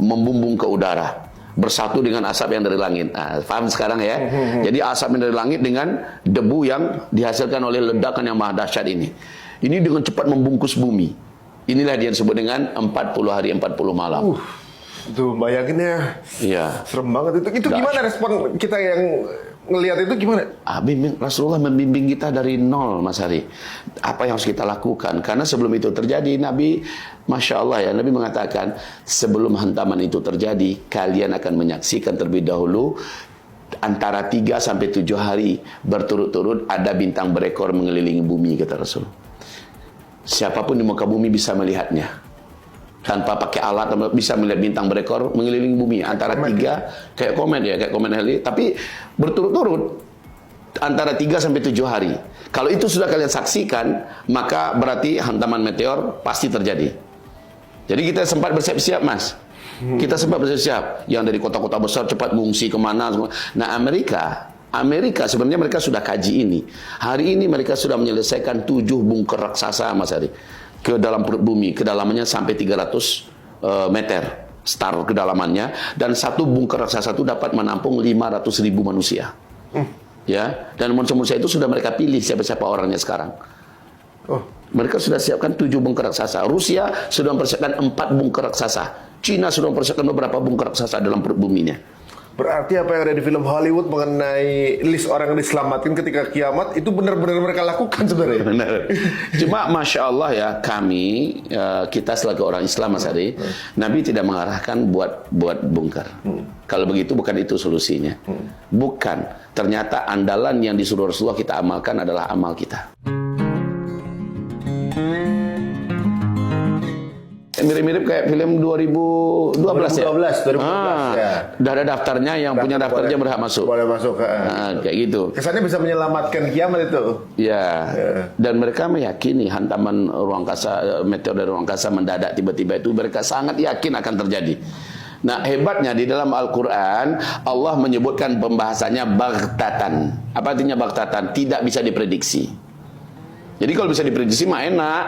membumbung ke udara, bersatu dengan asap yang dari langit. Nah, paham sekarang ya? Jadi asap yang dari langit dengan debu yang dihasilkan oleh ledakan yang maha dahsyat ini. Ini dengan cepat membungkus bumi. Inilah dia disebut dengan 40 hari 40 malam. Tuh bayangin ya. Iya. Serem banget itu. Itu gimana respon kita yang ngelihat itu gimana? Rasulullah membimbing kita dari nol, Mas Hari. Apa yang harus kita lakukan? Karena sebelum itu terjadi, Nabi, Masya Allah ya, Nabi mengatakan, sebelum hantaman itu terjadi, kalian akan menyaksikan terlebih dahulu antara 3 sampai 7 hari berturut-turut ada bintang berekor mengelilingi bumi, kata Rasul. Siapapun di muka bumi bisa melihatnya. Tanpa pakai alat bisa melihat bintang berekor mengelilingi bumi antara 3 kayak komet heli, tapi berturut-turut antara 3 sampai 7 hari. Kalau itu sudah kalian saksikan, maka berarti hantaman meteor pasti terjadi. Jadi kita sempat bersiap-siap, Mas. Kita sempat bersiap-siap. Yang dari kota-kota besar cepat mengungsi kemana. Nah, Amerika sebenarnya mereka sudah kaji ini. Hari ini mereka sudah menyelesaikan 7 bunker raksasa, Mas Ari, ke dalam perut bumi, kedalamannya sampai 300 meter star kedalamannya, dan satu bunker raksasa itu dapat menampung 500.000 manusia. Ya, dan manusia itu sudah mereka pilih siapa-siapa orangnya sekarang. Mereka sudah siapkan 7 bunker raksasa. Rusia sudah mempersiapkan 4 bunker raksasa. Cina sudah mempersiapkan beberapa bunker raksasa dalam perut buminya. Berarti apa yang ada di film Hollywood mengenai list orang yang diselamatkan ketika kiamat itu benar-benar mereka lakukan sebenarnya. Benar. Cuma Masya Allah ya, kita sebagai orang Islam, Mas Adi, Nabi tidak mengarahkan buat bunker. Kalau begitu bukan itu solusinya. Bukan. Ternyata andalan yang disuruh Rasulullah kita amalkan adalah amal kita. Mirip-mirip kayak film 2012 ya? 2012 ya. Udah ada daftarnya, yang punya daftarnya berhak masuk. Boleh masuk. Kayak gitu. Kesannya bisa menyelamatkan kiamat itu. Ya. Dan mereka meyakini hantaman ruang angkasa, meteor dari ruang angkasa mendadak tiba-tiba itu, mereka sangat yakin akan terjadi. Nah, hebatnya di dalam Al-Quran, Allah menyebutkan pembahasannya baghtatan. Apa artinya baghtatan? Tidak bisa diprediksi. Jadi kalau bisa diprediksi mah enak.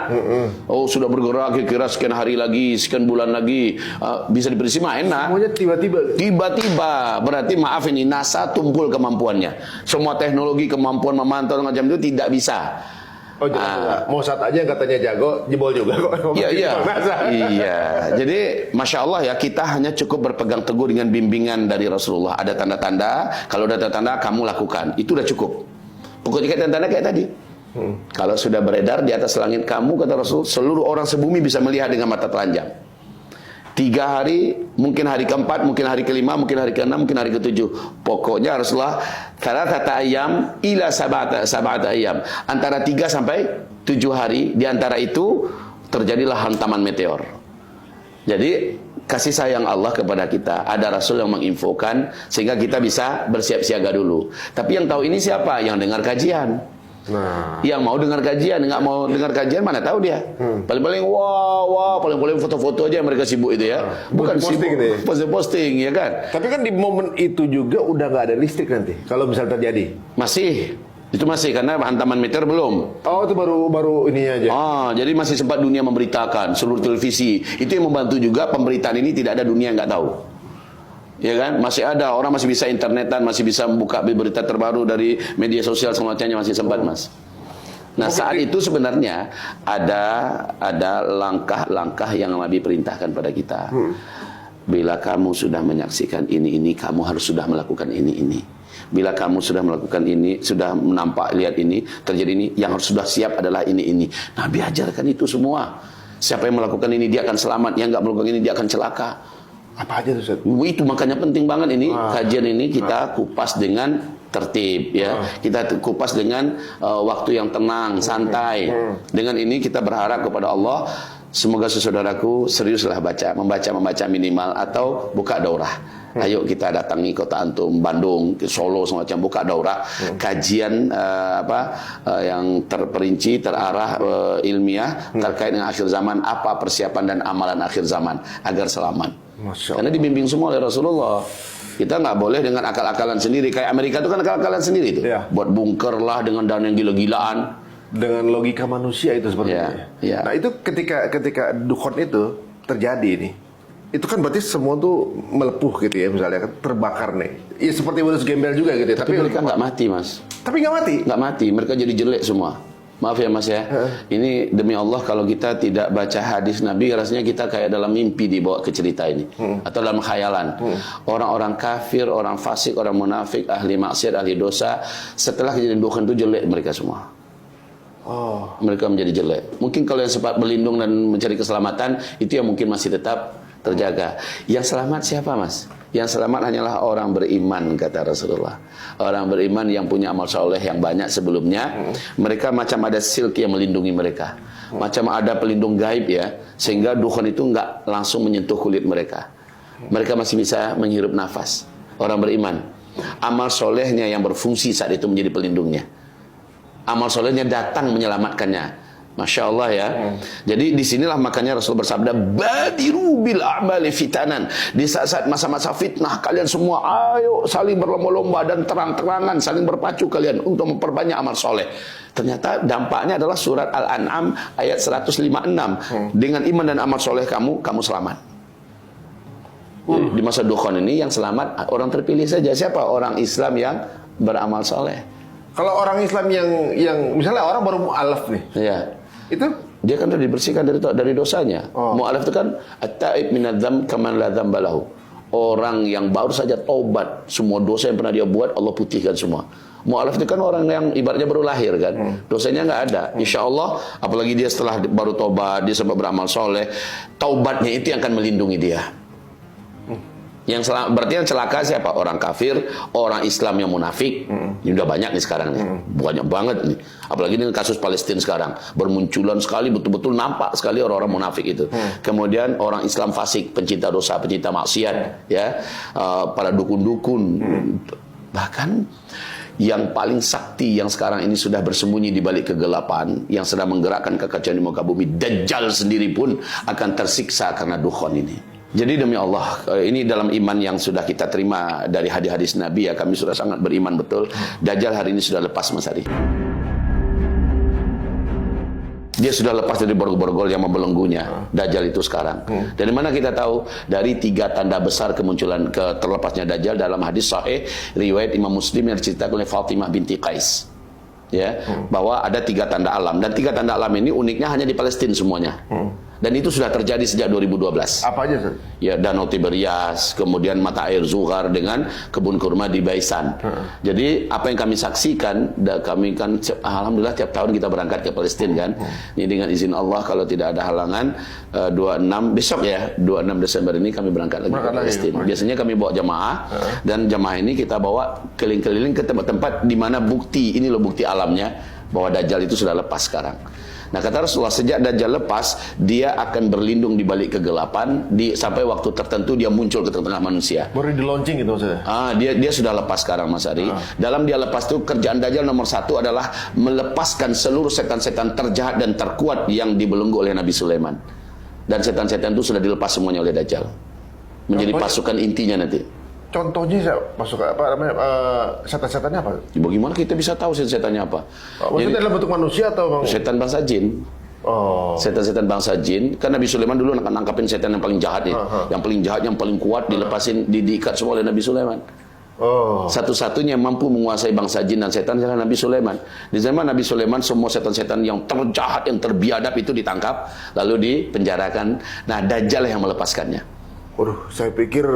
Oh, sudah bergerak kira-kira sekian hari lagi, sekian bulan lagi, bisa diprediksi mah enak. Semuanya tiba-tiba. Tiba-tiba. Berarti maaf, ini NASA tumpul kemampuannya. Semua teknologi, kemampuan memantau macam itu tidak bisa. Oh, Mossad aja yang katanya jago, jebol juga kok. Iya. Jadi Masya Allah ya, kita hanya cukup berpegang teguh dengan bimbingan dari Rasulullah. Ada tanda-tanda, kalau ada tanda-tanda kamu lakukan. Itu udah cukup. Pokoknya kayak tanda-tanda kayak tadi. Kalau sudah beredar di atas langit kamu, kata Rasul, seluruh orang sebumi bisa melihat dengan mata telanjang. 3 hari, mungkin hari ke-4, mungkin hari ke-5, mungkin hari ke-6, mungkin hari ke-7. Pokoknya Rasulullah, 3 ayam ila sab'at ayam. Antara 3 sampai 7 hari, di antara itu terjadilah hantaman meteor. Jadi kasih sayang Allah kepada kita. Ada Rasul yang menginfokan sehingga kita bisa bersiap siaga dulu. Tapi yang tahu ini siapa? Yang dengar kajian. Yang mau dengar kajian, nggak mau dengar kajian mana tahu dia. Paling-paling paling-paling foto-foto aja yang mereka sibuk itu ya. Bukan sibuk posting ya kan. Tapi kan di momen itu juga udah nggak ada listrik nanti kalau misalnya terjadi. Itu masih karena hantaman meteor belum. Oh, itu baru ininya aja. Jadi masih sempat dunia memberitakan, seluruh televisi. Itu yang membantu juga pemberitaan ini tidak ada dunia yang nggak tahu. Ya kan, masih ada orang masih bisa internetan, masih bisa membuka berita terbaru dari media sosial semacamnya, masih sempat, Mas. Nah, saat itu sebenarnya ada langkah-langkah yang Nabi perintahkan pada kita. Bila kamu sudah menyaksikan ini, kamu harus sudah melakukan ini. Bila kamu sudah melakukan ini, sudah menampak lihat ini, terjadi ini, yang harus sudah siap adalah ini. Nabi ajarkan itu semua. Siapa yang melakukan ini dia akan selamat, yang nggak melakukan ini dia akan celaka. Apa aja tuh, Ustaz? Itu makanya penting banget ini kajian ini kita kupas dengan tertib ya. Kita kupas dengan waktu yang tenang, santai. Dengan ini kita berharap kepada Allah, semoga saudaraku seriuslah membaca minimal atau buka daurah. Ayo kita datangi kota antum, Bandung, Solo semacam, buka daurah kajian yang terperinci, terarah, ilmiah terkait dengan akhir zaman, apa persiapan dan amalan akhir zaman agar selamat. Karena dibimbing semua oleh Rasulullah. Kita nggak boleh dengan akal-akalan sendiri. Kayak Amerika itu kan akal-akalan sendiri itu. Buat bunker lah dengan dana yang gila-gilaan. Dengan logika manusia itu sepertinya. Nah itu ketika dukun itu terjadi ini, itu kan berarti semua tuh melepuh gitu ya, misalnya kan terbakar nih. Ya seperti Windows Gembel juga gitu ya. Tapi mereka nggak mati, Mas. Tapi nggak mati? Nggak mati, mereka jadi jelek semua. Maaf ya Mas ya. Ini demi Allah kalau kita tidak baca hadis Nabi, rasanya kita kayak dalam mimpi dibawa ke cerita ini. Atau dalam khayalan. Orang-orang kafir, orang fasik, orang munafik, ahli maksiat, ahli dosa, setelah kejadian Dukhan itu jelek mereka semua. Mereka menjadi jelek. Mungkin kalau yang sempat berlindung dan mencari keselamatan, itu yang mungkin masih tetap terjaga. Yang selamat siapa, Mas? Yang selamat hanyalah orang beriman, kata Rasulullah. Orang beriman yang punya amal soleh yang banyak sebelumnya. Mereka macam ada silk yang melindungi mereka. Macam ada pelindung gaib ya, sehingga Dukhan itu nggak langsung menyentuh kulit mereka. Mereka masih bisa menghirup nafas. Orang beriman. Amal solehnya yang berfungsi saat itu menjadi pelindungnya. Amal solehnya datang menyelamatkannya. Masya Allah ya. Jadi disinilah makanya Rasul bersabda, badiru bil a'mali fitanan. Di saat-saat masa-masa fitnah, kalian semua ayo saling berlomba-lomba dan terang-terangan, saling berpacu kalian untuk memperbanyak amal soleh. Ternyata dampaknya adalah surat Al-An'am ayat 156. Dengan iman dan amal soleh kamu selamat. Di masa Dukhan ini yang selamat orang terpilih saja. Siapa? Orang Islam yang beramal soleh. Kalau orang Islam yang misalnya orang baru mu'alaf nih. Iya. Itu dia kan sudah dibersihkan dari dosanya. Mu'alaf itu kan at-taib minadz-dzamb kaman la dzamba lahu. Orang yang baru saja taubat, semua dosa yang pernah dia buat Allah putihkan semua. Mu'alaf itu kan orang yang ibaratnya baru lahir kan. Dosanya nggak ada. Insya Allah, apalagi dia setelah baru taubat, dia sempat beramal soleh, taubatnya itu yang akan melindungi dia. Berarti yang celaka siapa? Orang kafir, orang Islam yang munafik. Ini udah banyak nih sekarang nih. Banyak banget nih. Apalagi dengan kasus Palestina sekarang. Bermunculan sekali, betul-betul nampak sekali orang-orang munafik itu. Kemudian orang Islam fasik, pencinta dosa, pencinta maksiat, ya, para dukun-dukun. Bahkan yang paling sakti yang sekarang ini sudah bersembunyi di balik kegelapan, yang sedang menggerakkan kekacauan di muka bumi, Dajjal sendiri pun akan tersiksa karena Dukhan ini. Jadi demi Allah, ini dalam iman yang sudah kita terima dari hadis-hadis Nabi ya, kami sudah sangat beriman betul. Dajjal hari ini sudah lepas, Mas Ari. Dia sudah lepas dari borgol-borgol yang membelenggunya. Dajjal itu sekarang. Dari mana kita tahu? Dari 3 tanda besar kemunculan terlepasnya Dajjal dalam hadis sahih riwayat Imam Muslim yang diceritakan oleh Fatimah binti Qais. Ya, bahwa ada 3 tanda alam, dan 3 tanda alam ini uniknya hanya di Palestina semuanya. Dan itu sudah terjadi sejak 2012. apa aja, Sir? Ya, Danau Tiberias, kemudian mata air Zuhar dengan kebun kurma di Baisan. Jadi apa yang kami saksikan, kami kan alhamdulillah tiap tahun kita berangkat ke Palestina kan. Ini dengan izin Allah kalau tidak ada halangan 26 besok ya, 26 Desember ini kami berangkat lagi ke Palestina. Biasanya kami bawa jamaah dan jamaah ini kita bawa keliling-keliling ke tempat-tempat di mana bukti, ini loh bukti alamnya bahwa Dajjal itu sudah lepas sekarang. Nah, kata Rasulullah, sejak Dajjal lepas, dia akan berlindung di balik kegelapan, sampai waktu tertentu dia muncul ke tengah-tengah manusia. Baru di launching gitu maksudnya? Dia sudah lepas sekarang, Mas Ari. Dalam dia lepas itu, kerjaan Dajjal nomor 1 adalah melepaskan seluruh setan-setan terjahat dan terkuat yang dibelenggu oleh Nabi Sulaiman. Dan setan-setan itu sudah dilepas semuanya oleh Dajjal. Menjadi pasukan intinya nanti. Contohnya masuk apa namanya, setan-setannya apa? Bagaimana kita bisa tahu setan-setannya apa? Maksudnya dalam bentuk manusia atau setan bangsa jin? Setan-setan bangsa jin. Kan Nabi Sulaiman dulu nangkapin setan yang paling jahat nih. Yang paling jahat, yang paling kuat, dilepasin, diikat semua oleh Nabi Sulaiman. Satu-satunya yang mampu menguasai bangsa jin dan setan adalah Nabi Sulaiman. Di zaman Nabi Sulaiman, semua setan-setan yang terjahat, yang terbiadab itu ditangkap, lalu dipenjarakan. Nah, Dajjal yang melepaskannya. Waduh, saya pikir